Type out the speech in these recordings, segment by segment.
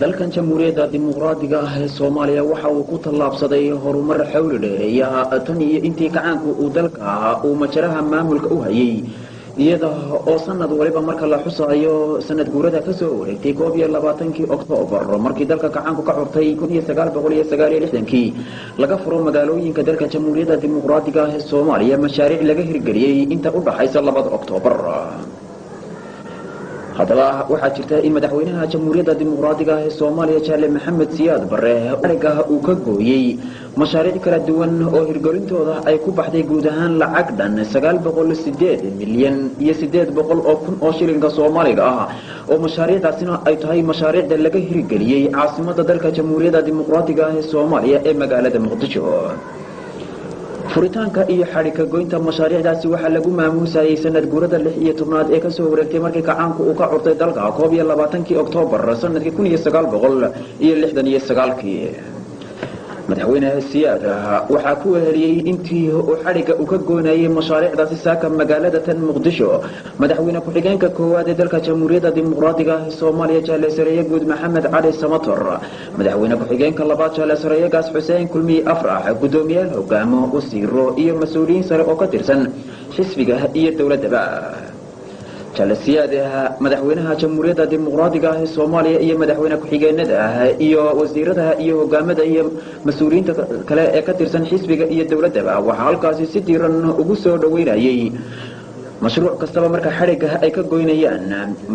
dalkan jamhuuriyadda dimuqraadiga ah ee Soomaaliya waxa uu ku tallaabsaday horumar xawli dheereeya tan iyo intii gacanku uu dalka uu majaraha maamulka u hayay iyada oo sanad waliba marka la xusayo sanad guurada ka soo wareegtay 22 Oktoobar markii dalka gacanku ka xurtay 1969 laga furo magaalooyinka dalka jamhuuriyadda dimuqraadiga ah ee Soomaaliya mashaariic laga hirgeliyay inta u dhaxaysa 2 Oktoobar hadaba waxa jirta in madaxweynaha jamhuuriyadda dimuqraadiga ah ee Soomaaliya Jaale Maxamed Siyaad Barre ariga uu ka gooyay mashaariic kala duwan oo hirgelintooda ay ku baxday guud ahaan lacag dhan 908 milyan iyo 800 oo kun oo shilinka Soomaaliga ah oo mashaariicdaasina ay tahay mashaariicda laga hirgeliyay caasimadda dalka jamhuuriyadda dimuqraadiga ah ee Soomaaliya ee magaalada Muqdisho furitaanka iyo xariga goynta mashaariicdaasi waxa lagu maamuusayay sanad guurada 16 ee ka soo wareegtay markii gacanku uu ka xurtay dalka 22 Oktoobar sanadkii 1969 madaxweynaha Siyaad waxa ku weheliyay intii uu xariga u ka goynayay mashaariicdaasi saaka magaalada tan Muqdisho madaxweyne ku xigeenka koowaad ee dalka jamhuuriyadda dimuqraadiga ah ee Soomaaliya Jaale Sareeye Guud Maxamed Cali Samator madaxweyne ku xigeenka labaad Jaale Sareeye Gaas Xuseen Kulmi Afrax gudoomiyaha hogaamo wasiiro iyo mas'uuliyiin sare oo ka tirsan xisbiga iyo dawladda Jaale Siyaad madaxweynaha jamhuuriyadda dimuqraadiga ah ee Soomaaliya iyo madaxweyne ku xigeenada iyo wasiirada iyo hogaamada iyo mas'uuliyiinta kale ee ka tirsan xisbiga iyo dawladda waxa halkaasi si diiran ugu soo dhaweynayay mashruuc kastaba marka xariga ay ka goynayaan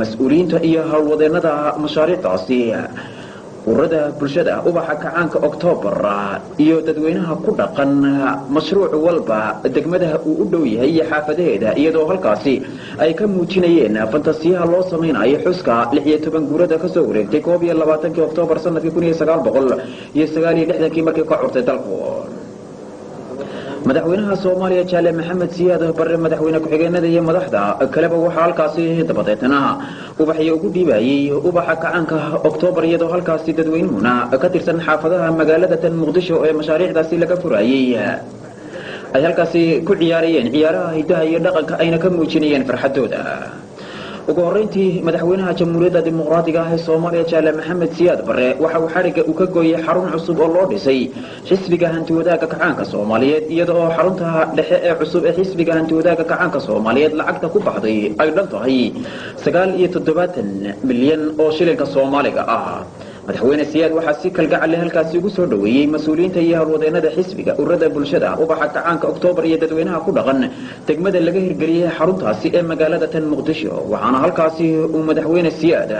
mas'uuliyiinta iyo hawlwadeenada mashaariicdaasi ururada bulshada ubaxa kacaanka Oktoobar iyo dadweynaha ku dhaqan mashruuc walba degmada uu u dhow yahay xaafadaheeda iyadoo halkaasi ay ka muujinayeen fantasiyaha loo sameeyay xuska 16 guurada ka soo wareegtay 22 Oktoobar sanadkii 1969 markii ka xurtay dalku madaxweynaha Soomaaliya Jaale Maxamed Siyaad Barre madaxweyne ku xigeenada iyo madaxda kaleba waxa halkaasi dabadeetana ubaxyo ugu dhiibayay ubaxa gacanka Oktoobar iyadoo halkaasi dadweynuhuna ka tirsan xaafadaha magaalada tan Muqdisho ee mashaariicdaasi laga furayay ay halkaasi ku ciyaarayeen ciyaaraha hidaha iyo dhaqanka ayna ka muujinayeen farxadooda ugu horeyntii madaxweynaha jamhuuriyadda dimuqraadiga ah ee Soomaaliya Jaale Maxamed Siyaad Barre waxa uu xariga u ka gooyay xarun cusub oo loo dhisay xisbiga hanti-wadaagga gacanka Soomaaliyeed iyadoo xarunta dhexe ee cusub ee xisbiga hanti-wadaagga gacanka Soomaaliyeed lacagta ku baxday ay dhan tahay 970 milyan oo shilinka Soomaaliga ah madaxweyne Siyaad waxa si kalgacal leh halkaasi ugu soo dhaweeyay mas'uuliyiinta iyo hawlwadeenada xisbiga ururada bulshada ubaxa gacanka Oktoobar iyo dadweynaha ku dhaqan degmada laga hirgeliyay xaruntaasi ee magaalada tan Muqdisho waxaana halkaasi uu madaxweyne Siyaad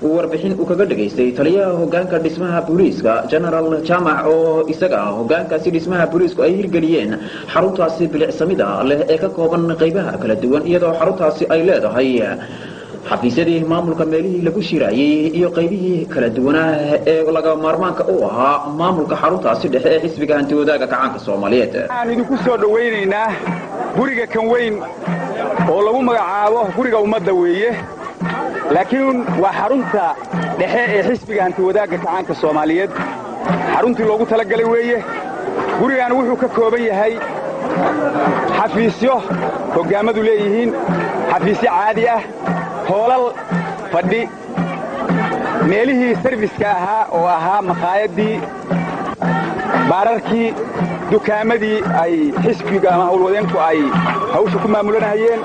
uu warbixin u kaga dhageystay taliyaha hoggaanka dhismaha booliiska General Jamac oo isaga hoggaankaasi dhismaha booliisku ay hirgeliyeen xaruntaasi bilicsamida leh ee ka kooban qaybaha kala duwan iyadoo xaruntaasi ay leedahay xafiisyadii maamulka meelihii lagu shirayay iyo qaybihii kala duwanaa ee laga maarmaanka u ahaa maamulka xaruntaasi dhexe ee xisbiga hanti-wadaagga gacanka Soomaaliyeed aan idinku soo dhaweynaynaa guriga kan weyn oo lagu magacaabo guriga ummadda weeye laakiin waa xarunta dhexe ee xisbiga hanti-wadaagga gacanka Soomaaliyeed xaruntii loogu talagalay weeye gurigan wuxuu ka kooban yahay xafiisyo hogaamadu leeyihiin xafiisyo caadi ah hoolal fadhi meelihii serviska ahaa oo ahaa maqaayadii baararkii dukaamadii ay xisbiga ama hawlwadeenku ay hawsha ku maamulanayeen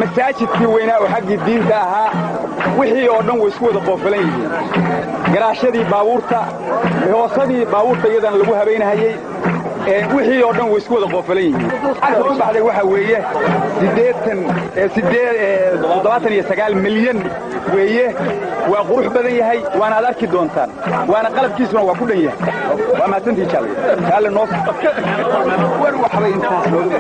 masaajidkii weynaa oo xaggii diinta ahaa wixii oo dhan way isku wada qoofalan yihiin garaashadii baabuurta hoosadii baabuurta iyadana lagu habeynahayey wixii oo dhan way isku wada qoofalan yihiin halka u baxday waxa weeye 79 milyan weeye waa qurux badan yahay waana aad arki doontaan waana qalabkiisuna waa ku dhan yahay waa maasantii jaale noo war waxbay intaas looga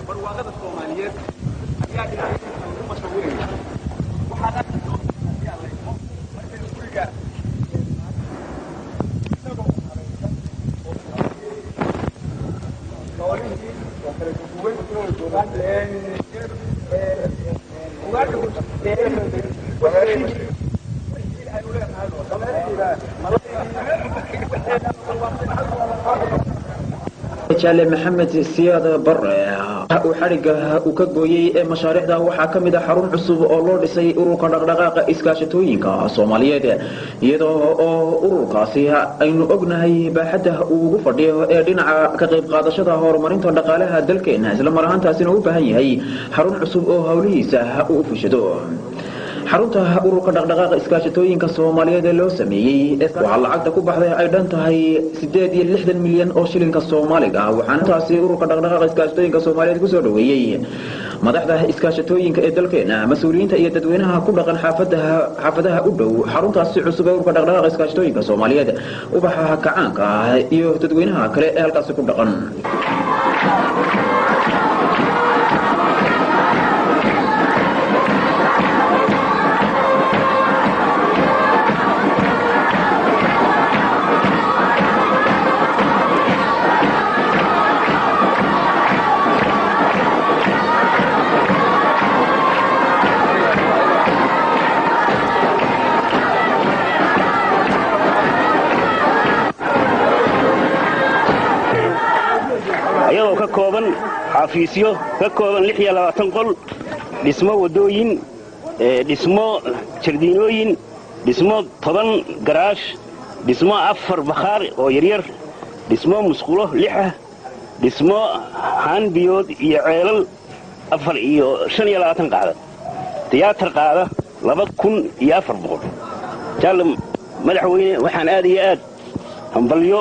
barwaaqada Soomaaliyeed ayaa jaale maxamed siyaad bare uu xariga uu ka gooyay ee mashaariicda waxaa ka mid ah xarun cusub oo loo dhisay ururka dhaqdhaqaaqa iskaashatooyinka Soomaaliyeed iyadoo oo ururkaasi aynu ognahay baaxadda uu ugu fadhiyo ee dhinaca ka qayb qaadashada horumarinta dhaqaalaha dalkeena isla mar ahaantaasina u baahan yahay xarun cusub oo hawlihiisa uu fushado xarunta ururka dhaqdhaqaaqa iskaashatooyinka Soomaaliyeed ee loo sameeyay waxa lacagta ku baxday ay dhan tahay 860 milyan oo shilinka Soomaaliga waxaana taasi ururka dhaqdhaqaaqa iskaashatooyinka Soomaaliyeed ku soo dhaweeyay madaxda iskaashatooyinka ee dalkeena mas'uuliyiinta iyo dadweynaha ku dhaqan xaafadaha u dhow xaruntaasi cusub ee ururka dhaqdhaqaaqa iskaashatooyinka Soomaaliyeed ubaxa kacaanka iyo dadweynaha kale ee halkaas ku dhaqan xafiisyo ka kooban 26 qol dhismo wadooyin dhismo jardiinooyin dhismo 10 garaash dhismo 4 bakhaar oo yaryar dhismo musqulo 6 dhismo haan biyood iyo ceelal 4 iyo 25 qaada tiyaatar qaada 2400 jaal madaxweyne waxaan aad iyo aad hambalyo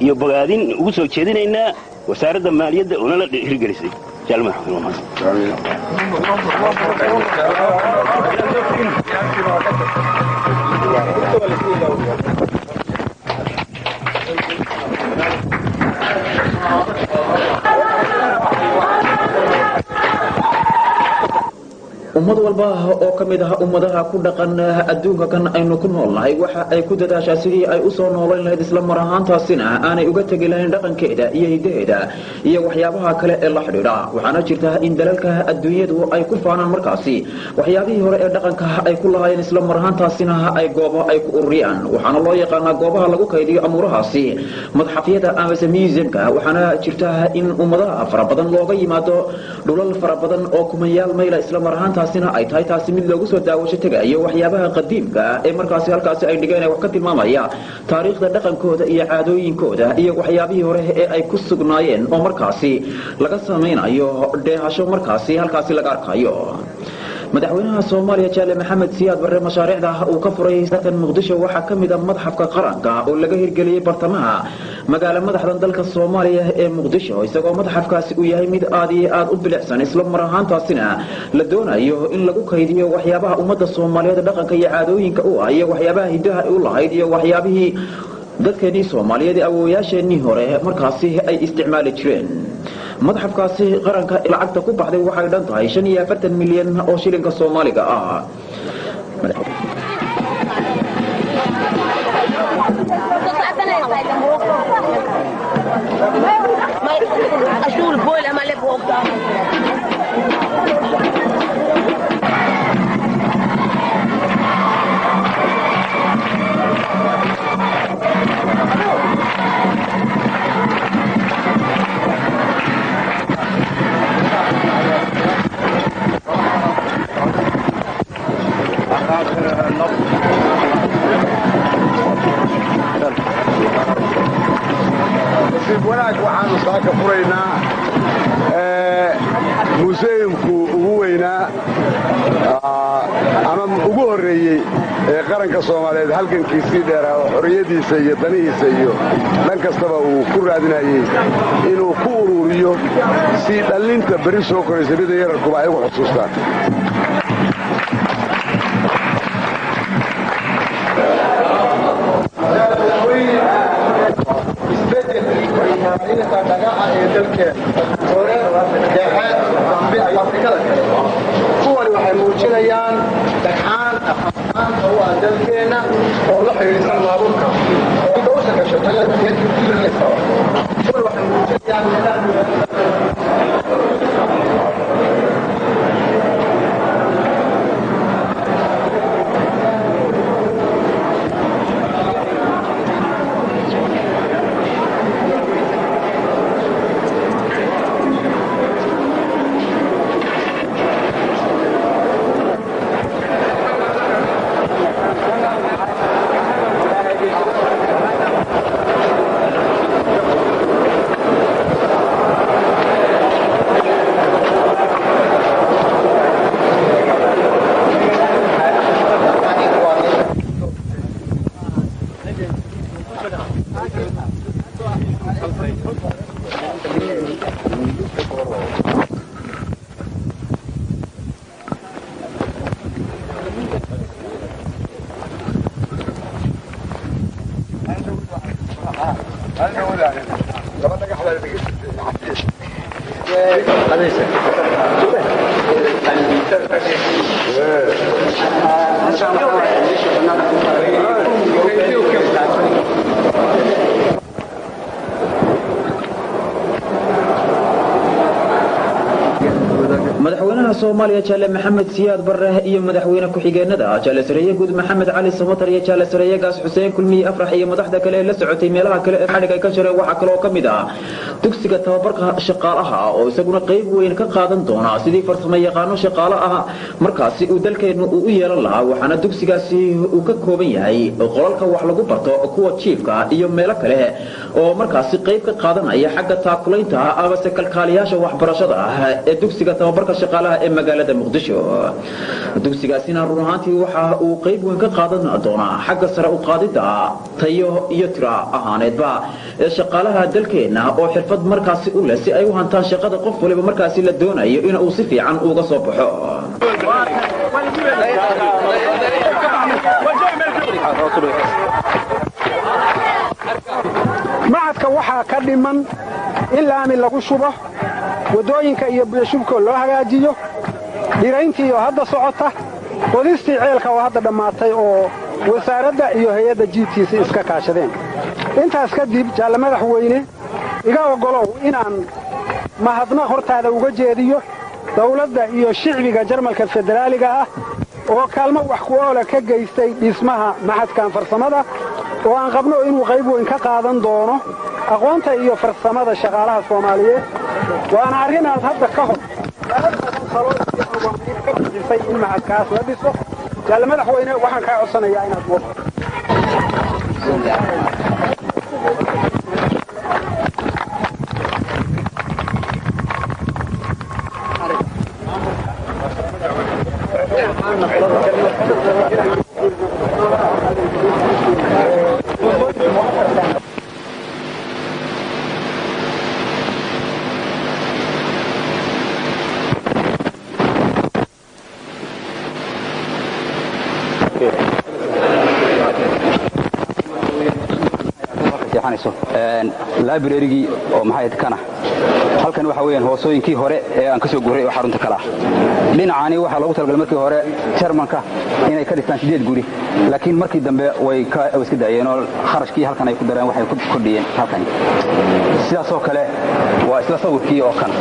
iyo bogaadin ugu soo jeedinaynaa وسارد المالية ولا لا هرجلسي جالما ummad walba oo kamid ah ummadaha ku dhaqan adduunka kan aynu ku noolnahay waxa ay ku dadaashaa sidii ay u soo nooleyn lahayd isla mar ahaantaasina aanay uga tagi lahayn dhaqankeeda iyo hidaheeda iyo waxyaabaha kale ee la xidhiidha waxaana jirta in dalalka adduunyadu ay ku faanaan markaasi waxyaabihii hore ee dhaqanka ay ku lahaayeen isla mar ahaantaasina ay goobo ay ku ururiyaan waxaana loo yaqaanaa goobaha lagu kaydiyo amuurahaasi madxafyada amase museumka waxaana jirta in ummadaha fara badan looga yimaado dhulal fara badan oo kumayaal mayla isla mar ahaantaasina ay tahay taasi mid lagu soo daawasho tagayo waxyaabaha qadiimka ee markaasi halkaasi ay dhigeen wax ka tilmaamaya taariikhda dhaqankooda iyo caadooyinkooda iyo waxyaabihii hore ee ay ku sugnaayeen oo markaasi laga sameeynayo dheehasho markaasi halkaasi laga arkayo madaxweynaha Soomaaliya Jaale Maxamed Siyaad Barre mashaariicda uu ka furay sakan Muqdisho waxa kamid ah madxafka qaranka oo laga hirgeliyay bartamaha magaalada madaxda dalka Soomaaliya ee Muqdisho isagoo madxafkaasi uu yahay mid aad iyo aad u bilicsan isla mar ahaantaasina la doonayo in lagu kaydiyo waxyaabaha ummadda Soomaaliyeed dhaqanka iyo caadooyinka u ah iyo waxyaabaha hidaha u lahayd iyo waxyaabihii dadkeenii Soomaaliyeed awoowayaasheenii hore markaasi ay isticmaali jireen madxafkaasi qaranka lacagta ku baxday waxay dhan tahay 45 milyan oo shilinka Soomaaliga ah wanaag waxaanu saaka furaynaa museumku ugu weynaa ama ugu horeeyey ee qaranka Soomaaliyeed halgankiisii dheeraa oo xorriyadiisa iyo danihiisa iyo dhan kastaba uu ku raadinayay inuu ku ururiyo si dhalinta bari soo koraysa mid yararkuba ay ugu xusuustaan kuwani waxay muujinayaan dhagxaan aqaanta u ah dalkeena oo la xiriirsan maabuurka dowsha gasho kuwani waxay muujinayaan madaxweynaha Soomaaliya Jale Maxamed Siyaad Barre iyo madaxweyne ku-xigeenada Jale Sareeye Guud Maxamed Cali Samatar iyo Jale Sareeye Gaas Xuseen Kulmiye Afrax iyo madaxda kale ee la socotay meelaha kale ee xadhiga ka jiray waxa kale oo kamid ah dugsiga tababarka shaqaalaha oo isaguna qayb weyn ka qaadan doona sidii farsamo yaqaano shaqaalaha markaasi uu dalkeenu u yeelan lahaa waxaana dugsigaasi uu ka kooban yahay qolalka wax lagu barto kuwa jiifka iyo meelo kale oo markaasi qayb ka qaadanaya xagga taakulaynta abase kalkaaliyaasha waxbarashada ee dugsiga tababarka shaqaalaha ee magaalada Muqdisho dugsigaasina run ahaantii waxa uu qayb weyn ka qaadan doonaa xagga sare u qaadida tayo iyo tira ahaaneedba ee shaqaalaha dalkeena oo xirfad markaasi u leh si ay u hantaan shaqada qof waliba markaasi la doonayo in uu si fiican uga soo baxo macadka waxaa ka dhiman in laami lagu shubo wadooyinka iyo biyoshubka loo hagaajiyo dhirayntii oo hadda socota qodistii ceelka oo hadda dhammaatay oo wasaaradda iyo hay'adda GTC iska kaashadeen intaas kadib Jaalle madaxweyne iga ogolow inaan mahadnaq hortaada uga jeediyo dawladda iyo shicbiga Jarmalka federaaliga ah oo kaalmo wax ku ool ka geystay dhismaha maxadkan farsamada oo aan qabno inuu qayb weyn ka qaadan doono aqoonta iyo farsamada shaqaalaha Soomaaliyeed waana arrin aad hadda ka hor in maxadkaas la dhiso Jaalle madaxweyne waxaan ka codsanayaa inaad wado library oo maxay kana halkan waxa weeyaan hoosooyinkii hore ee aan ka soo guuray oo xarunta kala dhinacaani waxa lagu talagalay markii hore Jarmanka inay ka dhistaan 8 guri laakiin markii dambe way iska daayeen oo kharashkii halkan ay ku dareen waxay ku kordhiyeen halkan sidaas oo kale waa isla sawirkii oo kan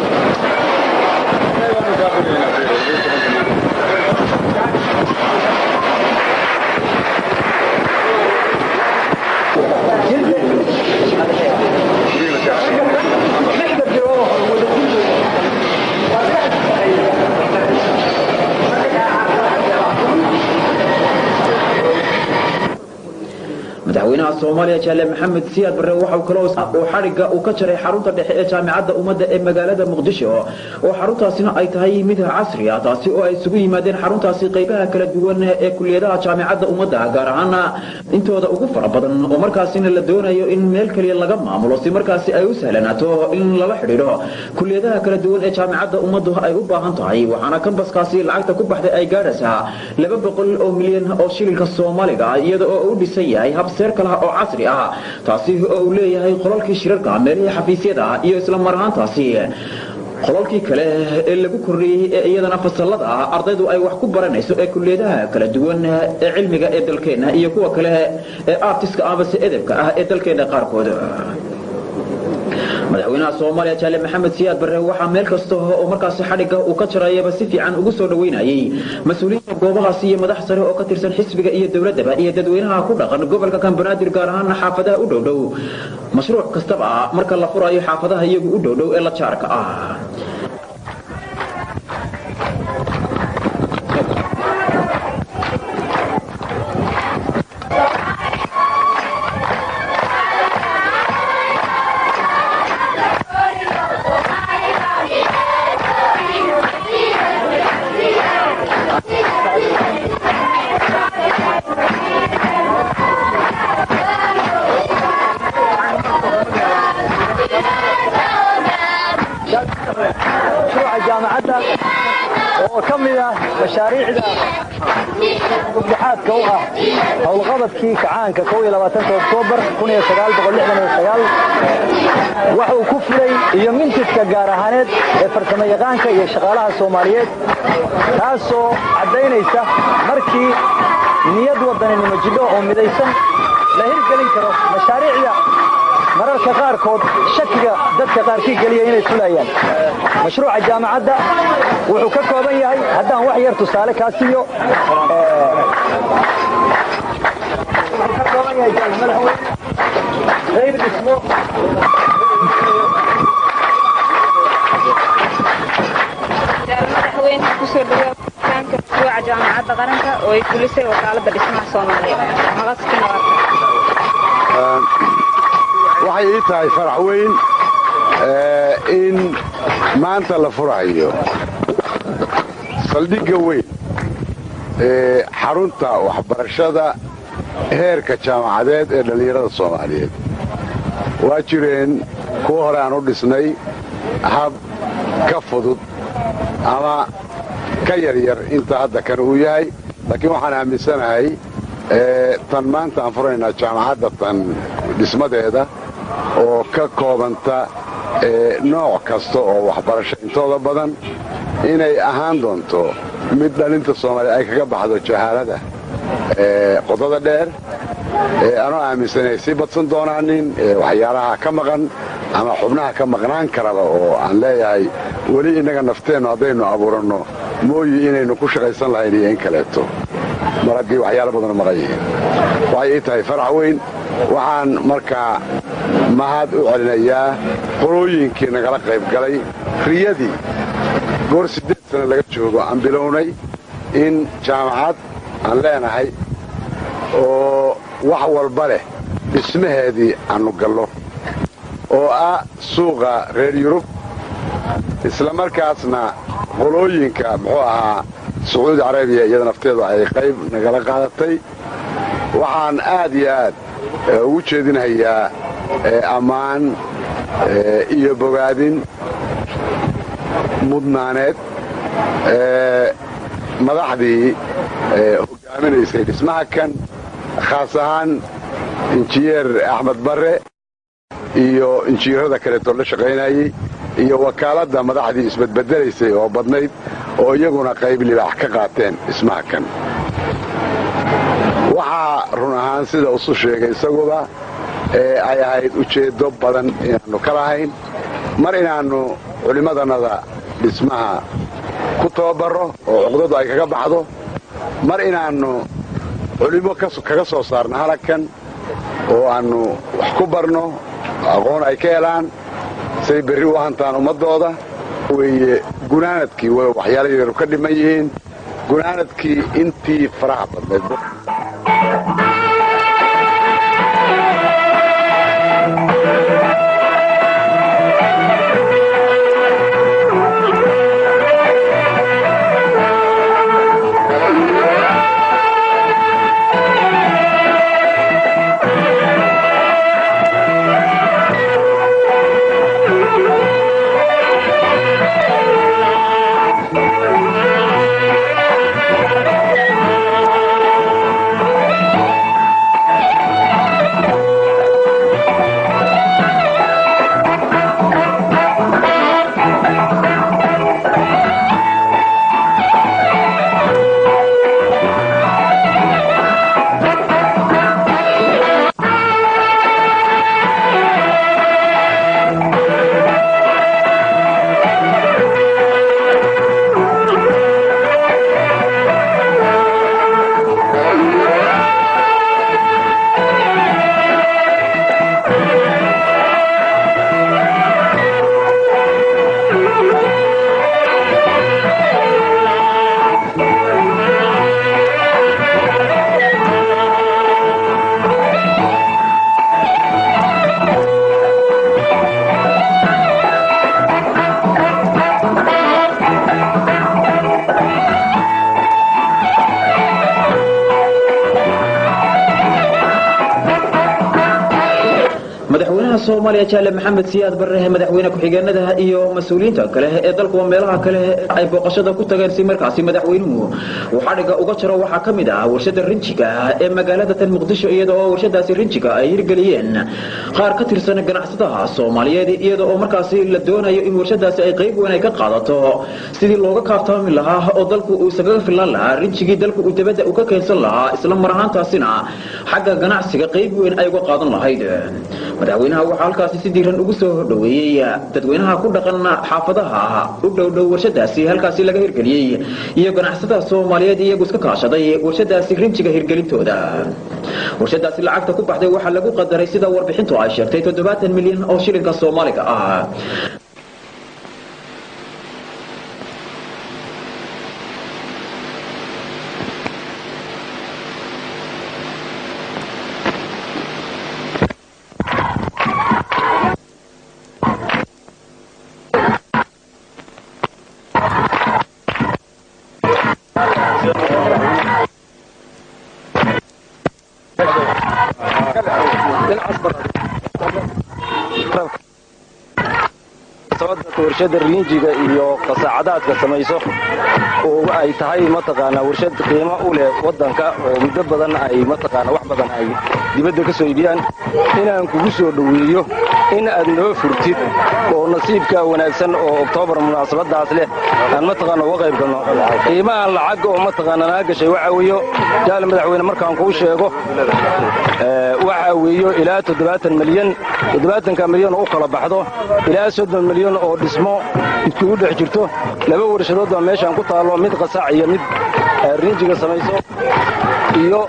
madaxweynaha Soomaaliya Jale Maxamed Siyaad Barre waxa uu kala oo xariga uu ka jaray xarunta dhexe ee jaamacadda ummadda ee magaalada Muqdisho oo xaruntaasina ay tahay mid casri ah taasi oo ay isugu yimaadeen xaruntaasi qaybaha kala duwan ee kulliyadaha jaamacadda ummadda gaar ahaan intooda ugu fara badan oo markaasina la doonayo in meel kaliya laga maamulo si markaasi ay u sahlanaato in lala xiriiro kulliyadaha kala duwan ee jaamacadda ummaddu ay u baahan tahay waxaana kambaskaasi lacagta ku baxday ay gaaraysaa 200 milyan oo shilinka Soomaaliga iyada oo uu dhisan yahay hab seerkalaha oo casri ah taasi oo uu leeyahay qolalkii shirarka meelaha xafiisyada iyo isla marhaantaasi qolalkii kale ee lagu kordhiyay ee iyadana fasalada ardaydu ay wax ku baranayso ee kulliyadaha kala duwan ee cilmiga ee dalkeena iyo kuwa kale ee artiska ama edebka ah ee dalkeena qaarkood madaxweynaha Soomaaliya Jale Maxamed Siyaad Barre waxa meel kasta oo markaas xadhiga uu ka jirayba si fiican ugu soo dhaweynayay mas'uuliyiinta goobahaas iyo madax sare oo ka tirsan xisbiga iyo dawladda iyo dadweynaha ku dhaqan gobolka Banaadir gaar ahaan xaafadaha u dhow mashruuc kastaba marka la furayo xaafadaha iyagu u dhow ee la jaarka ah Yeah. كمية مشاريع مفتاحات كوها howlqabad kii kacaanka 12 Oktoobar 1969 wuxuu ku fulay iyo mintiska gaar ahaaneed ee farsamayaqaanka iyo shaqaalaha Soomaaliyeed taasoo cadeynaysa markii niyad wadaninimo jidho oo midaysan la hirgelin karo mashaariicda mararka qaarkood shakiga dadka qaarkii galiya inay fulayaan mashruuca jaamacadda wuxuu ka kooban yahay haddaan wax yar tusaale ka siiyo غير اسمه madaxweyne ku soo dhawaad kaanka mashruuca jaamacadda qaranka oo ay fulisay wakaaladda dhismaha Soomaaliya magaciisa waxay ii tahay farax weyn in maanta la furayo saldhigga weyn ee xarunta waxbarashada heerka jaamacadeed ee dhalinyarada Soomaaliyeed waa jireen kuwa hore aan u dhisnay hab ka fudud ama ka yaryar inta hadda kan uu yahay laakiin waxaan aaminsanahay tan maanta aan furaynaa jaamacadda tan dhismadeeda oo ka koobanta nooc kasta oo waxbarasho intooda badan inay ahaan doonto mid dhalinta Soomaaliya ay kaga baxdo jahaalada qodada dheer anoo aaminsanay si badsan doonaanin waxyaalaha ka maqan ama xubnaha ka maqnaan karaba oo aan leeyahay weli inaga nafteennu haddaynu abuuranno mooyi inaynu ku shaqaysan lahayn iyo in kaleeto mar haddii waxyaalo badan maqan yihiin waxay ii tahay farax weyn waxaan markaa mahad u celinayaa qolooyinkii nagala qayb galay riyadii goor 8 sano laga joogo aan bilownay in jaamacad aan leenahay oo wax walba leh dhismaheedii aanu gallo oo ah suuqa reer Yurub isla markaasna qolooyinka muxuu ahaa Sacuudi Carabiya iyada nafteedu ay qayb nagala qaadatay waxaan aad iyo aad ugu jeedinayaa ammaan iyo bogaadin mudnaaneed madaxdii hogaaminaysay dhismaha kan khaas ahaan injineer Axmed Barre iyo injineerada kale oo la shaqeynayay iyo wakaaladda madaxdii isbedbedelaysay oo badnayd oo iyaguna qayb libaax ka qaateen dhismaha kan waxaa run ahaan sida uu sheegay isaguba ay ahayd ujeedo badan inaanu ka lahayn mar inaanu culimadanada dhismaha ku tababaro oo cuqdadu ay kaga baxdo mar inaanu culimo kaga soo saarno halkan oo aanu wax ku barno aqoon ay ka helaan say berri u hantaan ummadooda weeye gunaanadkii waxyaalo yar ka dhiman yihiin gunaanadkii intii faraha badneed Soomaaliya Jaale Maxamed Siyaad Barre madaxweyne ku-xigeenada iyo mas'uuliyiinta kale ee dalka meelaha kale ay booqashada ku tageen si markaasi madaxweynuhu uu xadhiga uga jaro waxa kamid ah warshada rinjiga ee magaalada tan Muqdisho iyadoo warshadaasi rinjiga ay hirgeliyeen qaar ka tirsan ganacsatada Soomaaliyeed iyadoo markaasi la doonayo in warshadaasi ay qayb weyn ka qaadato sidii looga kaaftami lahaa oo dalku uu isaga filan lahaa rinjigii dalku uu dibadda u ka keensan lahaa isla mar ahaantaasina xagga ganacsiga qayb weyn ay uga qaadan lahayd madaxweynaha waxa halkaasi si diiran ugu soo dhaweeyay dadweynaha ku dhaqan xaafadaha u dhow warshadaasi halkaasi laga hirgeliyay iyo ganacsatada Soomaaliyeed iyagu iska kaashaday warshadaasi rinjiga hirgelintooda warshadaasi lacagta ku baxday waxa lagu qadaray sida warbixintu ay sheegtay 70 milyan oo shilinka Soomaaliga ah warshada rinjiga iyo qasaacadaadka samayso oo ay tahay mataqaana warshad qiimo u leh wadanka oo muddo badan ay mataqaana wax badan ay dibadda ka soo iibiyaan inaan kugu soo dhaweeyo in aad noo furtid oo nasiibka wanaagsan oo Oktoobar munaasabadaas leh aan mataqaana uga qayb galno qiimaha lacag oo mataqaana naga gashay waxa weeyo jaal madaxweyne markaan kuu sheego waxa weeyo ilaa 70 milyan oo kala baxdo ilaa 30 milyan oo dhismo isku dhex jirto laba warshadood oo meeshan ku taalo mid qasaac iyo mid rinjiga samayso iyo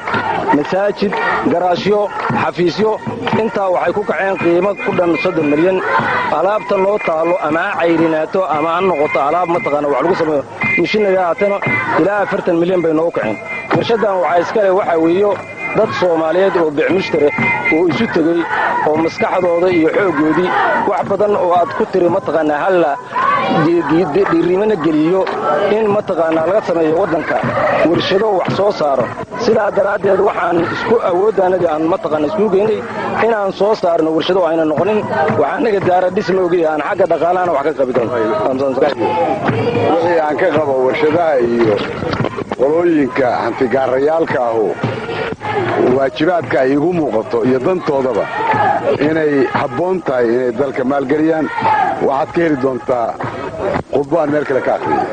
masaajid garaashyo xafiisyo inta waxay ku kaceen qiimo ku dhan 30 milyan alaabta loo taalo ama cayrinaato ama aan noqoto alaab mataqaana wax lagu sameeyo mishiinaga aatana ilaa 40 milyan bay noo kaceen warshadan waxa iska leh waxa weeyo dad Soomaaliyeed oo biicmushtare oo isu tagay oo maskaxdooda iyo xoogoodii wax badan oo aad ku tiri mataqaana hal dhiirimana geliyo in mataqaana laga sameeyo wadanka warshado wax soo saaro sidaa daraadeed waxaan isku awoodaanadii aan mataqaana isku geynay inaan soo saarno warshado ayna noqonin waxaan naga daara dhismowgii aan xagga dhaqaalaana wax ka qabidan wixii aan ka qabo warshadaha iyo qolooyinka hantigaarayaalka ahu waajibaadka ay igu muuqato iyo dantoodaba inay habboon tahay inay dalka maalgeliyaan waxaad ka heli doontaa khudbaan meel kale ka akhriya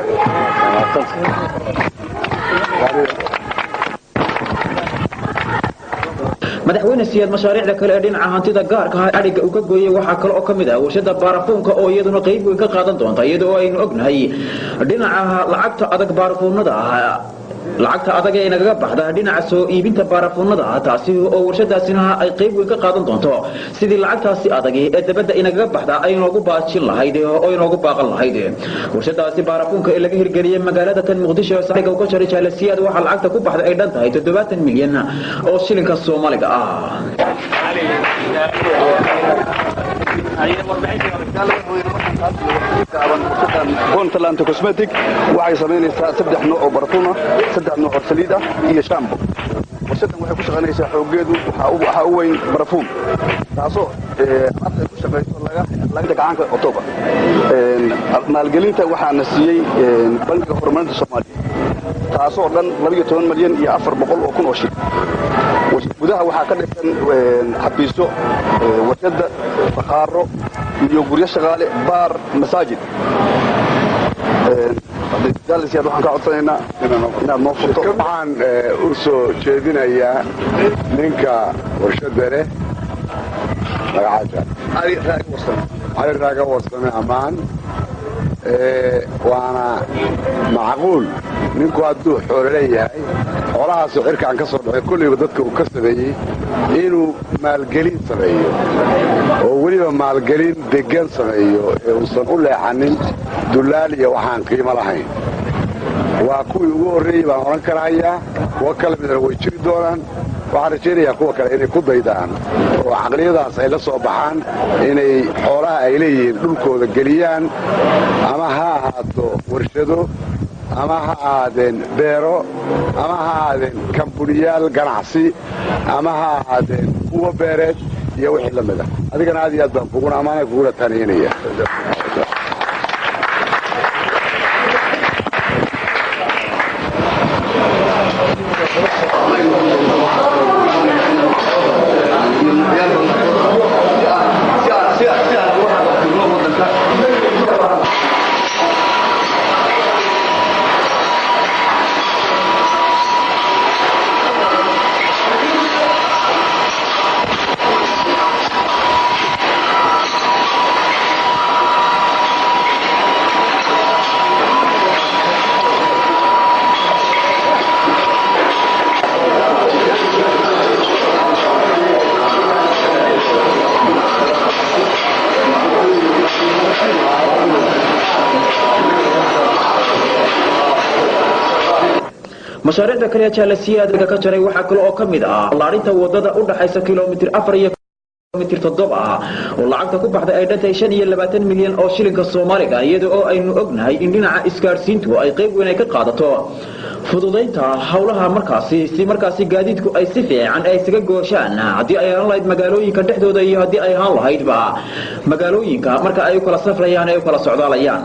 madaxweyne Siyaad mashaariicda kale ee dhinaca hantida gaarka ah ariga uu ka gooyay waxa kale oo kamid ah warshada baarafuunka oo iyaduna qayb weyn ka qaadan doonta iyadoo aynu ognahay dhinaca lacagta adag baarafuunada lacagta adag ee inaga baxda dhinaca soo iibinta baarafuunada taasi oo warshadaasina ay qayb weyn ka qaadan doonto sidii lacagtaasi adag ee dabadda inaga baxda ay noogu baajin lahayd oo inoogu baaqan lahayd warshadaasi baarafuunka ee laga hirgeliyay magaalada tan Muqdisho saxiga uga jaray Jaale Siyaad waxa lacagta ku baxda ay dhan tahay 70 milyan oo shilinka Soomaaliga ah Puntland Cosmetic waxay sameynaysaa 3 nooc oo barafuun ah 3 nooc oo saliid ah iyo shaambo warshaddan waxay ku shaqaynaysaa xoogeedu waxa u weyn barafuun taasoo hadda ku shaqayso laga gacanka Oktoobar maalgelinta waxaana siiyey bangiga horumarinta Soomaaliya taasoo dhan 12 milyan iyo 400 oo kun oo shilin gudaha waxaa ka dhisan xafiisyo warshadda bakhaaro iyo guryo shaqaale baar masaajid waxaan ka codsanaynaa inaad noo furto waxaan u soo jeedinayaa ninka warshadda leh magacaasa cali raaga warsame ammaan waana macquul ninku hadduu xoolo leeyahay xoolahaasoo cirkaan ka soo dhacay kulliba dadka uu ka sameeyey inuu maalgelin sameeyo oo weliba maalgelin deggan sameeyo ee uusan u leexanin dullaal iyo waxaan qiimo lahayn waa kuwii ugu horreeyey baan odhan karahayaa kuwo kala midana way jiri doonaan waxaan rajaynayaa kuwa kale inay ku daydaan oo caqliyadaas ay la soo baxaan inay xoolaha ay leeyihiin dhulkooda geliyaan ama ha ahaato warshado ama ha ahaadeen beero ama ha ahaadeen kambuniyaal ganacsi ama ha ahaadeen kuwa beereed iyo wixii la mid ah adigana aad iyo aad baan kuguna ammaana kuguna taaniyanaya mashaariicda kale jaalasiyaadka ka jaray waxa kale oo kamid ah laarinta wadada u dhaxaysa kiiloomitir 4 iyo kiiloomitir 7 ah oo lacagta ku baxday ay dhantay 25 milyan oo shilinka Soomaaliga iyadoo oo aynu ognahay in dhinaca isgaarsiintu ay qayb weyn ka qaadato fududeynta hawlaha markaasi gaadiidku ay si fiican ay isaga gooshaan hadii ay aan lahayd magaalooyinka dhexdooda iyo hadii ay aan lahaydba magaalooyinka marka ay kala safrayaan ay kala socdaalayaan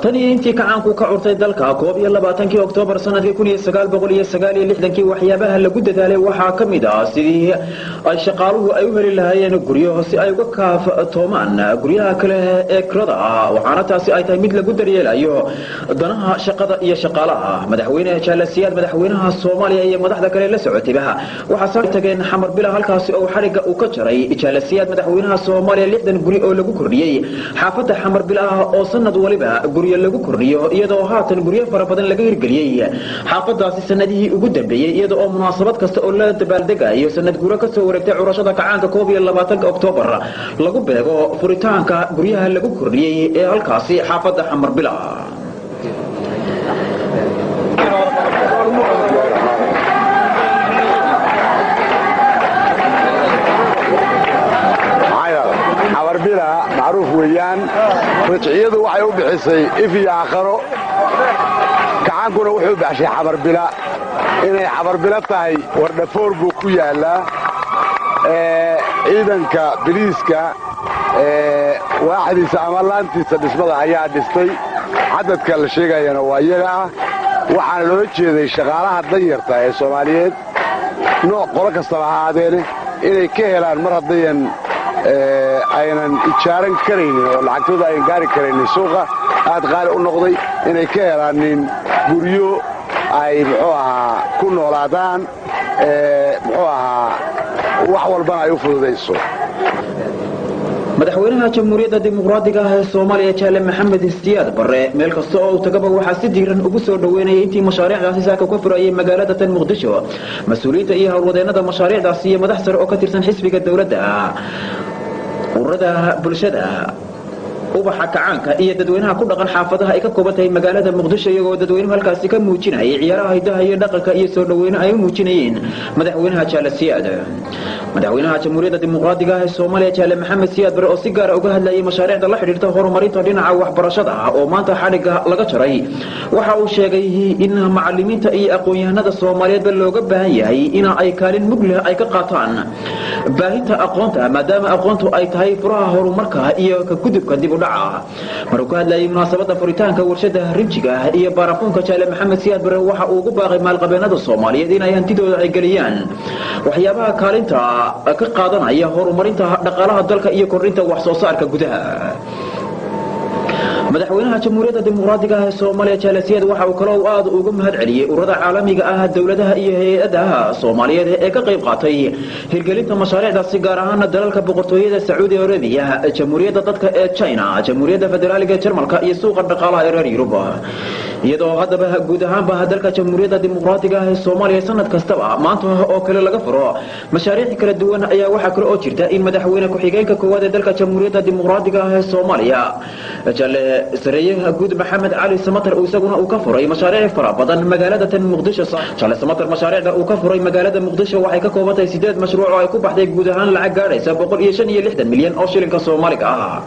tani intii kacaanku ka curtay dalka 22 Oktoobar sanadkii 1969 waxyaabaha lagu dadaalay waxa kamid ah sidii ay shaqaaluhu ay u heli lahaayeen guryo si ay uga kaaftoomaan guryaha kale ee kirada waxaana taasi ay tahay mid lagu daryeelayo danaha shaqada iyo shaqaalaha madaxweynaha jaalasiyaad madaxweynaha Soomaaliya iyo madaxda kale la socotayba waxa soo tageen xamar bila halkaas oo xariga uu ka jaray jaalasiyaad madaxweynaha Soomaaliya 60 guri oo lagu kordhiyay xaafada xamar bila oo sanad waliba guryo lagu kordhiyo iyadoo haatan guryo fara badan laga hirgeliyay xaafadaasi sanadihii ugu dambeeyay iyadoo oo munaasabad kasta oo la dabaaldegayo sanad guura ka soo wareegtay curashada kacaanka 22 Oktoobar lagu beego furitaanka guryaha lagu kordhiyay ee halkaasi xaafada xamar bila معروف ويان رجعيده waxay u bixisay ifiya aakhiro kacaankuna wuxuu baxshay xabar bila inay xabar bila tahay wardhafoor buu ku yaala ciidanka biliiska waaxdiisa ama laantiisa dhismada ayaa dhistay cadadka la sheegayana waa iyaga ah waxaan loo jeeday shaqaalaha danyarta ee Soomaaliyeed nooc qolo kasta ha ahaadeen inay ka helaan mar haddayan aynan ijaaran karaynin oo lacagtooda ay gaari karaynin suuqa aad qaali u noqday inay ka helaan guryo ay muxuu ahaa ku noolaadaan muxuu ahaa wax walbana ay u fududayso madaxweynaha jamhuuriyadda dimuqraadiga ah ee Soomaaliya Jaale Maxamed Siyaad Barre meel kasta oo tagaba waxa si diiran ugu soo dhaweynayay intii mashaariicdaasi saaka ku furayay magaalada tan Muqdisho mas'uuliyiinta iyo hawlwadeenada mashaariicdaasi iyo madax sare oo ka tirsan xisbiga dawladda ururada bulshada ubaxa kacaanka iyo dadweynaha ku dhaqan xaafadaha ay ka koobantahay magaalada Muqdisho iyagoo dadweynuhu halkaasi ka muujinayay ciyaaraha hidaha iyo dhaqanka iyo soo dhaweyn ay u muujinayeen madaxweynaha Jaale Siyaad madaxweynaha jamhuuriyadda dimuqraadiga ah ee Soomaaliya Jaale Maxamed Siyaad Barre oo si gaar ah uga hadlayay mashaariicda la xiriirta horumarinta dhinaca waxbarashada oo maanta xariga laga jaray waxa uu sheegay in macallimiinta iyo aqoon-yahanada Soomaaliyeed looga baahan yahay in ay kaalin mug leh ay ka qaataan baahinta aqoonta maadaama aqoontu ay tahay furaha horumarka iyo ka gudubka dib u dhaca markuu ka hadlayay munaasabada furitaanka warshada rinjiga iyo baarafuunka Jaale Maxamed Siyaad Barre waxa uu ugu baaqay maalqabeennada Soomaaliyeed in ay hantidooda ay galiyaan waxyaabaha kaalinta ka qaadanaya horumarinta dhaqaalaha dalka iyo kordhinta wax soo saarka gudaha madaxweynaha jamhuuriyadda dimuqraadiga ah ee Soomaaliya Jaale Siyaad waxa uu kaloo aad uga mahad celiyay ururada caalamiga ah dawladaha iyo hay'adaha Soomaaliyeed ee ka qayb qaatay hirgelinta mashaariicdaasi gaar ahaan dalalka boqortooyada Sacuudi Arabiya jamhuuriyadda dadka ee China jamhuuriyadda federaaliga Jarmalka iyo suuqa dhaqaalaha ee reer Yurub iyadoo haddaba guud ahaanba dalka jamhuuriyadda dimuqraadiga ah ee Soomaaliya sanad kastaba maanta oo kale laga furo mashaariic kala duwan ayaa waxa kale oo jirta in madaxweyne ku xigeenka koowaad ee dalka jamhuuriyadda dimuqraadiga ah ee Soomaaliya Jaale sareeyaha guud maxamed cali samatar isaguna uu ka furay mashaariic fara badan magaalada tan muqdisho jale samatar mashaariicda uu ka furay magaalada muqdisho waxay ka koobantahay 8 mashruuc oo ay ku baxday guud ahaan lacag gaadhaysa 165 milyan oo shilinka Soomaaliga ah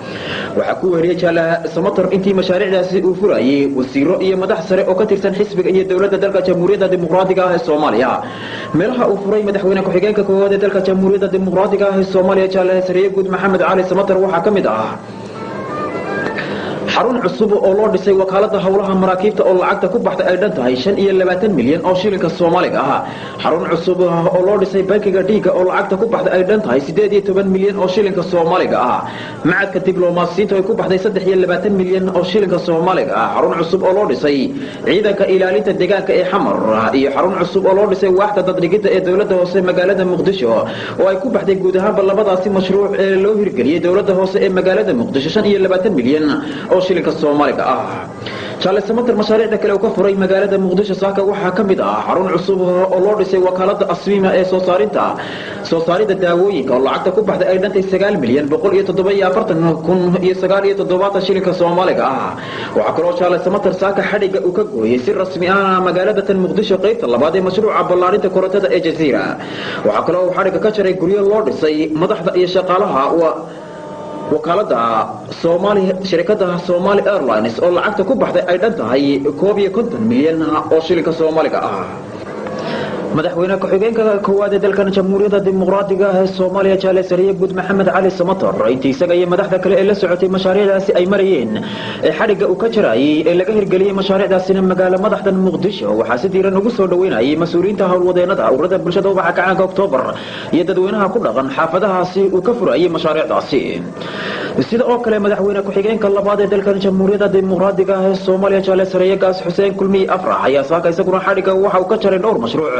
waxa ku wariyay jale samatar intii mashaariicdaasi uu furayay wasiiro iyo madax sare oo ka tirsan xisbiga iyo dawladda dalka Jamhuuriyadda Dimuqraadiga ah ee Soomaaliya meelaha uu furay madaxweynaha ku xigeenka koowaad ee dalka Jamhuuriyadda Dimuqraadiga ah ee Soomaaliya jale sareeyaha guud maxamed cali samatar waxa kamid ah xarun cusub oo loo dhisay wakaalada hawlaha maraakiibta oo lacagta ku baxday ay dhan tahay 25 milyan oo shilinka Soomaaliga ah xarun cusub oo loo dhisay bankiga dhiiga oo lacagta ku baxday ay dhan tahay 18 milyan oo shilinka Soomaaliga ah macadka diblomaasiyiinta ay ku baxday 23 milyan oo shilinka Soomaaliga ah xarun cusub oo loo dhisay ciidanka ilaalinta deegaanka ee Xamar iyo xarun cusub oo loo dhisay waaxda dadrigida ee dawladda hoose magaalada Muqdisho oo ay ku baxday guud ahaan labadaasi mashruuc ee loo hirgeliyay dawladda hoose ee magaalada Muqdisho 25 milyan oo shilinka Soomaaliga ah jale samatar mashaariicda kale oo ka furay magaalada Muqdisho saaka waxa kamid ah xarun cusub oo loo dhisay wakaalada aswiima ee soo saarida daawooyinka oo lacagta ku baxday ay dhantay 9 milyan 147 shilinka Soomaaliga ah waxa kale oo jale samatar saaka xadhiga uu ka gooyay si rasmi ah magaalada tan Muqdisho qaybta labaad ee mashruuca ballaarinta korontada ee Jazeera waxa kale oo xadhiga ka jaray guryo loo dhisay madaxda iyo shaqaalaha wakaalada shirkadda Somali Airlines oo lacagta ku baxday ay dhan tahay 51 milyan oo shilinka Soomaaliga ah madaxweynaha ku xigeenka koowaad ee dalka Jamhuuriyadda Dimuqraadiga ah ee Soomaaliya jale sareeyaha guud maxamed cali samatar intii isaga iyo madaxda kale ee la socotay mashaariicdaasi ay marayeen ee xadhiga uu ka jaray ee laga hirgeliyay mashaariicdaasina magaalada madaxda Muqdisho waxa si diiran ugu soo dhaweynayay mas'uuliyiinta hawlwadeenada ururada bulshada waxa kacanka Oktoobar iyo dadweynaha ku dhaqan xaafadahaasi uu ka furayay mashaariicdaasi sida oo kale madaxweynaha ku xigeenka labaad ee dalka Jamhuuriyadda Dimuqraadiga ah ee Soomaaliya jale sareeyaha Xuseen Kulmiye Afrax ayaa saaka isaguna xadhiga waxa uu ka jaray dhowr mashruuc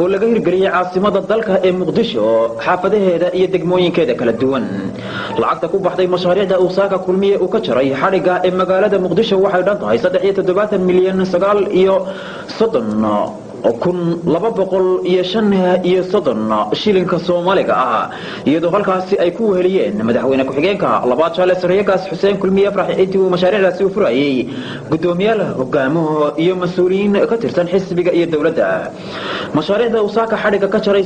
oo laga hirgeliyay caasimada dalka ee Muqdisho xaafadaheeda iyo degmooyinkeeda kala duwan lacagta ku baxday mashaariicda uu saaka kulmiye uu ka jaray xadhiga ee magaalada Muqdisho waxay dhan tahay 73 milyan 930 205 shilinka Soomaaliga ah iyadoo halkaasi ay ku weheliyeen madaxweynaha ku xigeenka labaad jale sareeyaha Xuseen Kulmiye Afrax intii uu mashaariicdaasi u furayay gudoomiyaha hogaamaha iyo mas'uuliyiin ka tirsan xisbiga iyo dawladda mashaariicda uu saaka xadhiga ka jaray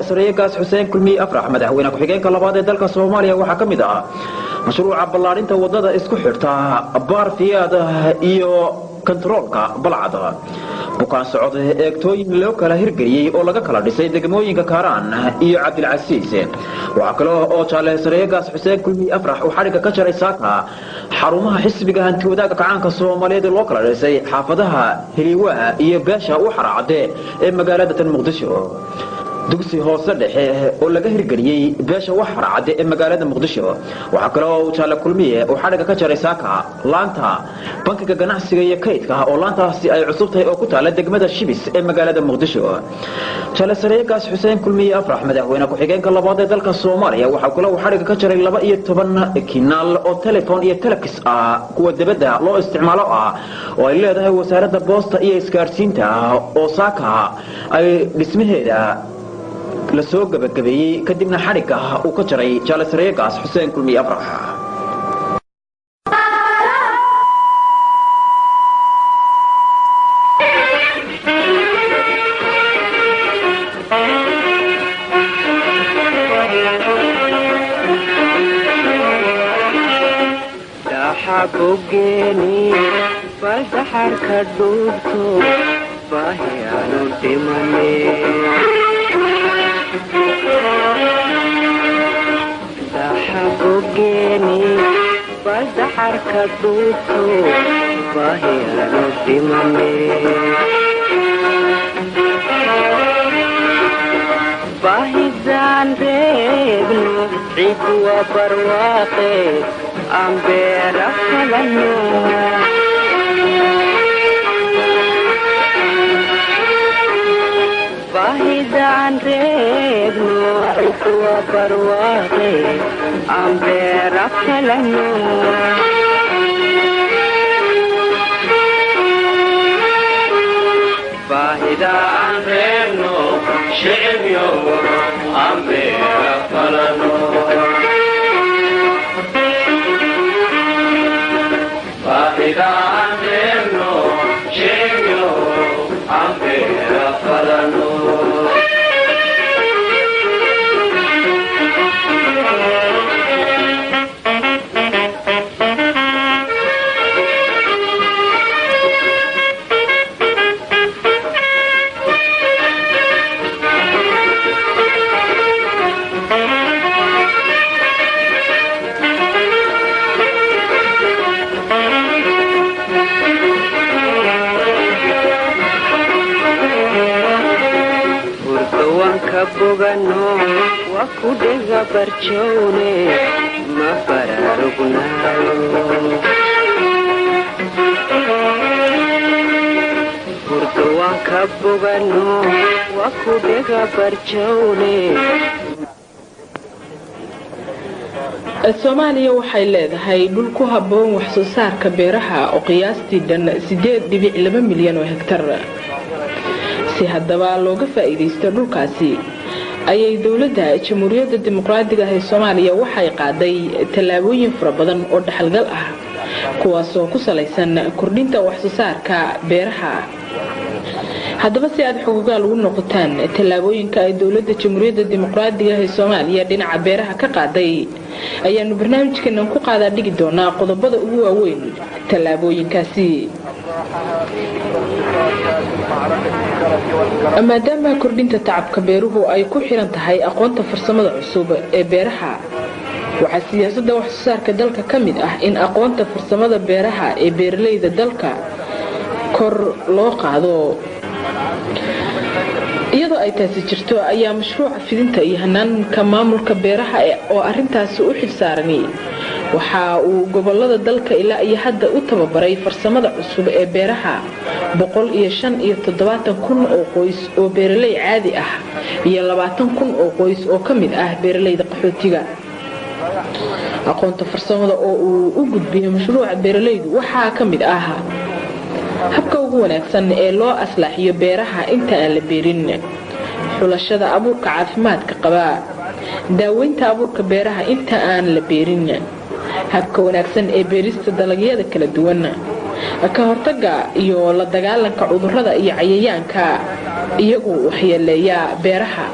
sareeyaha Xuseen Kulmiye Afrax madaxweynaha ku xigeenka labaad ee dalka Soomaaliya waxa kamid ah mashruuca ballaarinta wadada isku xirta Baarfiyaad iyo kontaroolka balcada bukaan socod eegtooyin loo kala hirgeliyay oo laga kala dhisay degmooyinka Kaaraan iyo Cabdilcasiis waxa kale oo jale sareeyaha Xuseen Kulmiye Afrax uu xadhiga ka jaray saaka xarumaha xisbiga hanti wadaagga kacaanka Soomaaliyeed loo kala dhisay xaafadaha Hiliwaa iyo Beesha u xaraacade ee magaalada tan Muqdisho dugsi hoose dhexe oo laga hirgeliyay Beesha wax xaraacade ee magaalada Muqdisho waxa kale oo jale kulmiye uu xadhiga ka jaray saaka laanta bankiga ganacsiga iyo kaydka oo laantaasi ay cusub tahay oo ku taala degmada Shibis ee magaalada Muqdisho jale sareeyaha Xuseen Kulmiye Afrax madaxweynaha ku xigeenka labaad ee dalka Soomaaliya waxa kale oo xadhiga ka jaray 12 kinaal oo telefoon iyo telex ah kuwa dibadda loo isticmaalo ah oo ay leedahay wasaaradda boosta iyo isgaarsiinta oo saaka ay dhismaheeda la soo gabagabeeyay kadibna xadhiga uu ka jaray jale sareeyaha Xuseen Kulmiye Afrax xabogeni falsaxar ka dhuubto baahiyanu dhimane xabogeni falsaxar ka dhuubto baahiyanu dhimane baahidaan reebno cid waa barwaaqe Ambera falano Bahidan rebno Ikwa barwaqe Ambera falano Bahidan rebno Shibyo Ambera falano falano bogano wa kudega barchone ma fararugnayo Kurtuwan ka bogano wa kudega barchone Soomaaliya waxay leedahay dhul ku haboon wax soo saarka beeraha oo qiyaastii dhan 8.2 milyan oo hektar si haddaba looga faa'iideysto dhulkaasi ayay dawladda Jamhuuriyadda Dimuqraadiga ah ee Soomaaliya waxay qaaday tallaabooyin fara badan oo dhaxalgal ah kuwaas oo ku saleysan kordhinta wax soo saarka beeraha haddaba si aad xuquuqaal ugu noqotaan tallaabooyinka ay dawladda Jamhuuriyadda Dimuqraadiga ah ee Soomaaliya dhinaca beeraha ka qaaday ayaanu barnaamijkeena ku qaadaa dhigi doonaa qodobada ugu waaweyn tallaabooyinkaasi maadaama kordhinta tacabka beeruhu ay ku xiran tahay aqoonta farsamada cusub ee beeraha waxa siyaasadda wax soo saarka dalka kamid ah in aqoonta farsamada beeraha ee beeralayda dalka kor loo qaado iyadoo ay taasi jirto ayaa mashruuca fidinta iyo hanaanka maamulka beeraha oo arintaasi u xilsaarani waxa uu gobolada dalka ilaa iyo hadda u tababaray farsamada cusub ee beeraha 175,000 oo qoys oo beeralay caadi ah iyo 20,000 oo qoys oo kamid ah beeralayda qaxootiga aqoonta farsamada oo uu u gudbiyo mashruuca beeralaydu waxa kamid ah habka ugu wanaagsan ee loo aslaaxiyo beeraha inta aan la beerin xulashada abuurka caafimaadka qaba daaweynta abuurka beeraha inta aan la beerin habka wanaagsan ee beerista dalagyada kala duwan ka hortaga iyo la dagaalanka cudurrada iyo cayayaanka iyagu waxyeeleeya beeraha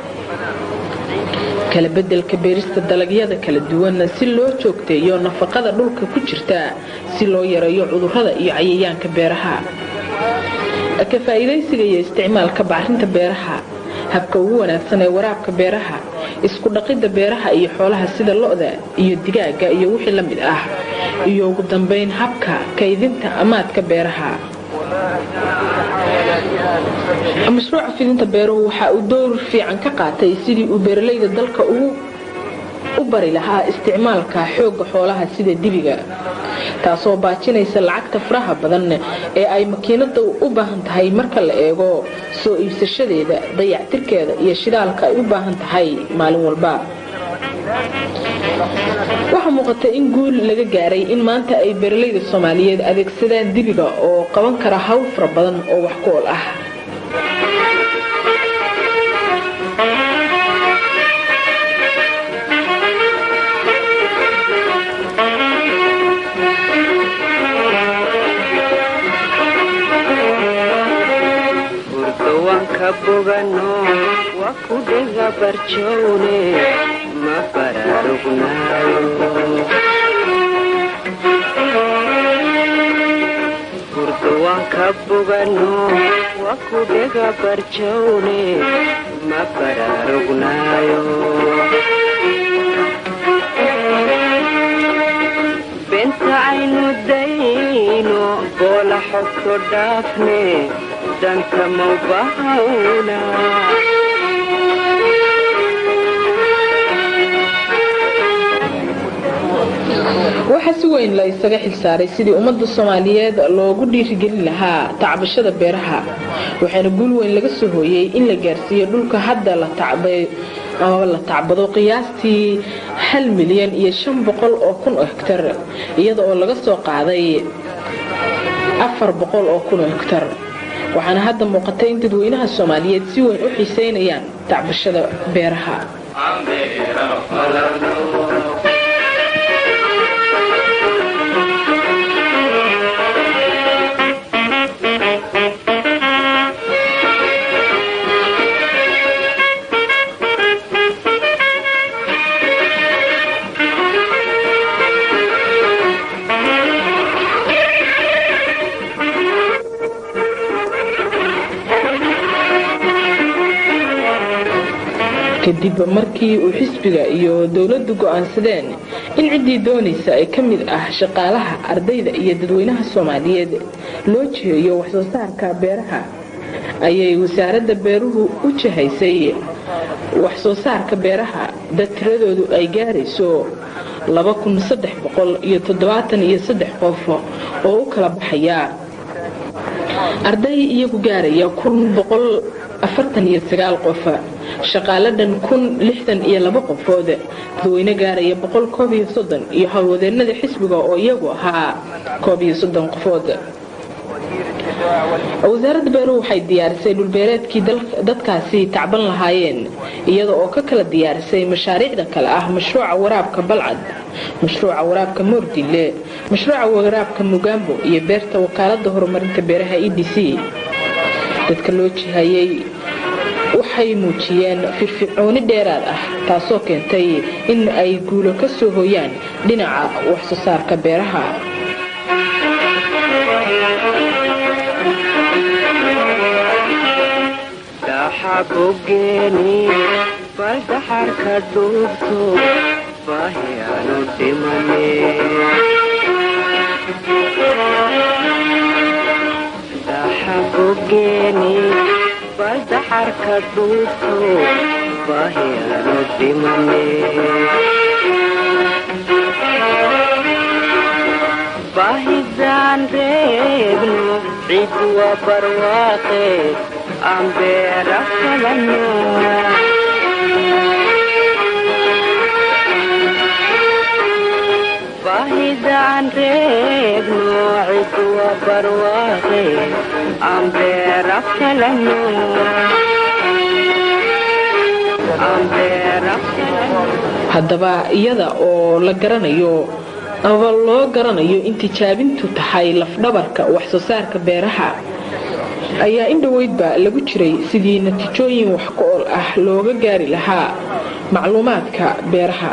kala bedelka beerista dalagyada kala duwan si loo joogteeyo nafaqada dhulka ku jirta si loo yareeyo cudurrada iyo cayayaanka beeraha ka faa'iideysiga iyo isticmaalka bacrinta beeraha habka ugu wanaagsan ee waraabka beeraha isku dhaqida beeraha iyo xoolaha sida lo'da iyo digaaga iyo wixii la mid ah iyo ugu dambeyn habka kaydinta amaadka beeraha mashruuca fidinta beeruhu waxa uu door fiican ka qaatay sidii uu beeralayda dalka u bari lahaa isticmaalka xooga xoolaha sida dibiga taasoo baajinaysa lacagta faraha badan ee ay makiinada u baahan tahay marka la eego soo iibsashadeeda dayactirkeeda iyo shidaalka ay u baahan tahay maalin walba waxa muuqata in guul laga gaaray in maanta ay beeralayda Soomaaliyeed adeegsadaan dibiga oo qaban kara hawl fara badan oo wax ku ool ah bogano wa kudega barchone ma fararugnayo Kurtuwan ka bogano wa kudega barchone ma fararugnayo benta aynu dayno bola xogto dhaafne danka mawbahawna waxa si weyn la isaga xilsaaray sidii ummadda Soomaaliyeed loogu dhiirigelin lahaa tacbashada beeraha waxaana guul weyn laga soo hooyay in la gaarsiiyo dhulka hadda la tacbay oo la tacbado qiyaastii 1,500,000 oo hektar iyada oo laga soo qaaday 400,000 oo hektar waxaana hadda muuqata in dadweynaha Soomaaliyeed si weyn u xiiseynayaan tacbashada beeraha kadib markii uu xisbiga iyo dowladdu go'aansadeen in ciddii doonaysa ay ka mid ah shaqaalaha ardayda iyo dadweynaha Soomaaliyeed loo jeeyo wax soo saarka beeraha ayay wasaaradda beeruhu u jihaysay wax soo saarka beeraha dad tiradoodu ay gaarayso 2373 qof oo u kala baxaya arday iyagu gaaraya 1,149 qof shaqaaladan 1,062 qofood dadweyne gaaraya 130 iyo hawlwadeennada xisbiga oo iyagu ahaa 30 qofood wasaaradda beeruhu waxay diyaarisay dhulbeereedkii dadkaasi tacban lahaayeen iyada oo ka kala diyaarisay mashaariicda kale ah mashruuca waraabka balcad mashruuca waraabka Moordile mashruuca waraabka Mugambo iyo beerta wakaaladda horumarinta beeraha EDC dadka loo jihayay waxay muujiyeen firfircooni dheeraad ah taasoo keentay in ay guulo ka soo hooyaan dhinaca wax soo saarka beeraha xabogeni baldaxar ka dhuubto baahiyaanu dhimane xabogeni baldaxar ka dhuubto baahiyaanu dhimane baahidaan reebno cid waa barwaaqe ambera falano bahidan reebno cidwa barwaaqe ambera falano haddaba iyada oo la garanayo ama loo garanayo in tijaabintu tahay lafdhabarka wax soo saarka beeraha ayaa in dhaweydba lagu jiray sidii natiijooyin wax ku ool ah looga gaari lahaa macluumaadka beeraha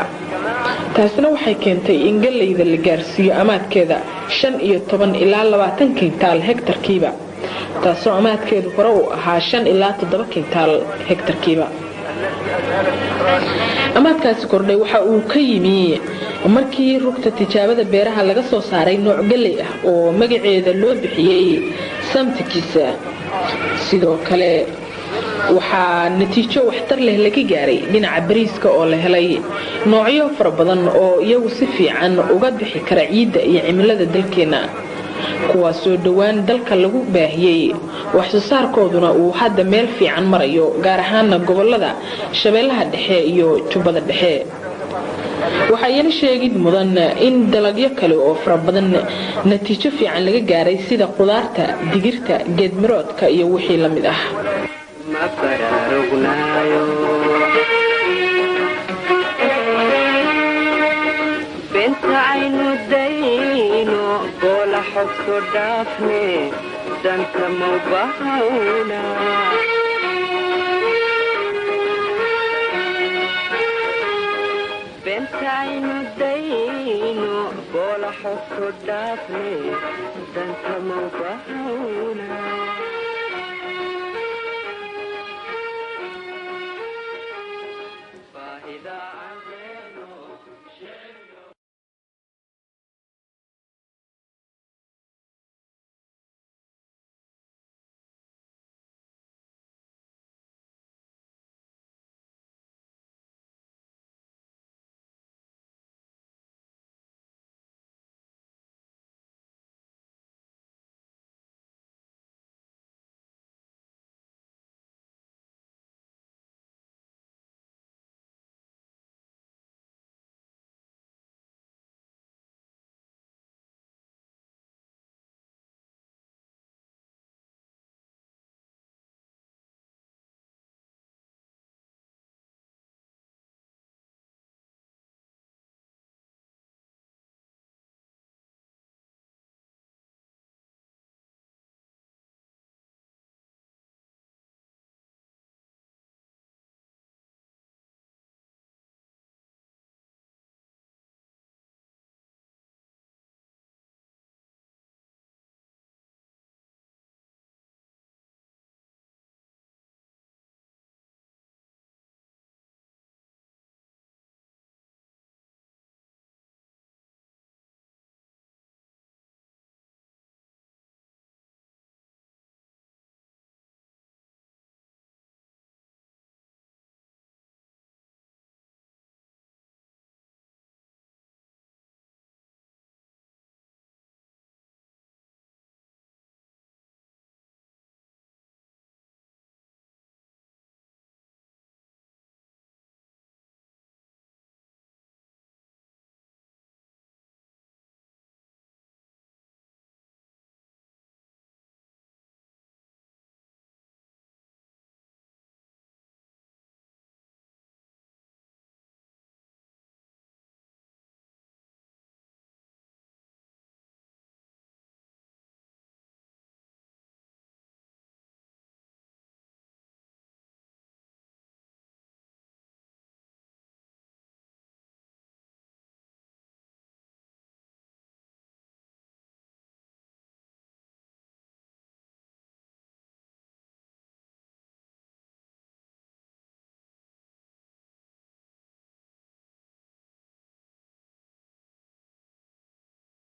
taasina waxay keentay in galeyda la gaarsiiyo amaadkeeda 15 ilaa 20 kintaal hektarkiiba taasoo amaadkeedu hore u ahaa 5 ilaa 7 kintaal hektarkiiba amaadkaasi kordhay waxa uu ka yimi markii rugta tijaabada beeraha laga soo saaray nooc galey ah oo magaceeda loo bixiyay samtikiisa sidoo kale waxaa natiijo waxtar leh laga gaaray dhinaca bariiska oo la helay noocyo fara badan oo iyagu si fiican uga bixi kara ciidda iyo cimilada dalkeena kuwaas oo dhawaan dalka lagu baahiyay wax soo saarkooduna uu hadda meel fiican marayo gaar ahaan gobolada Shabeellaha Dhexe iyo Jubbada Dhexe waxa yar sheegid mudan in dalagyo kale oo fara badan natiijo fiican laga gaaray sida qudaarta digirta geedmiroodka iyo wixii la mid ah ma baraarugnayo benta aynu dayno bola xogto dhaafne danta mawbahawna bentaynu dayno bola xogto dhaafne danta mawbahawna